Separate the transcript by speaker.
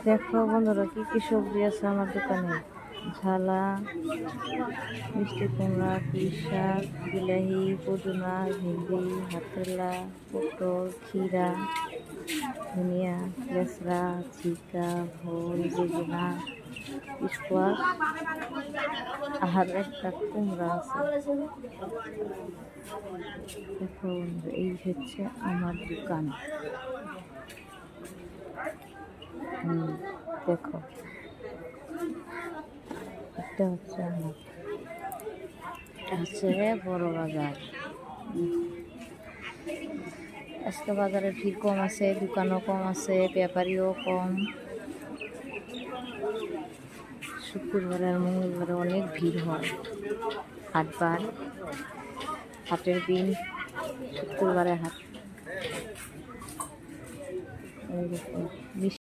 Speaker 1: দেখো বন্ধুরা, কি কি সবজি আছে আমার দোকানে। ঝালা, মিষ্টি কুমড়া, পুঁই শাক, বিলাহি, পুদিনা, ভেন্ডি, হাতলা, পটল, ক্ষীরা, ধনিয়া, লেসরা, ঝিকা, ভোল, বেগুনা, স্কোয়াশ, আর একটা কুমড়া আছে। দেখো বন্ধুরা, এই হচ্ছে আমার দোকান। দেখো, এটা হচ্ছে আমার, এটা হচ্ছে বড় বাজার। আজকে বাজারে ভিড় কম আছে, দোকানও কম আছে, ব্যাপারীও কম। শুক্রবারে আর মঙ্গলবারে অনেক ভিড় হয়। হাটবার, হাটের দিন শুক্রবারে হাট।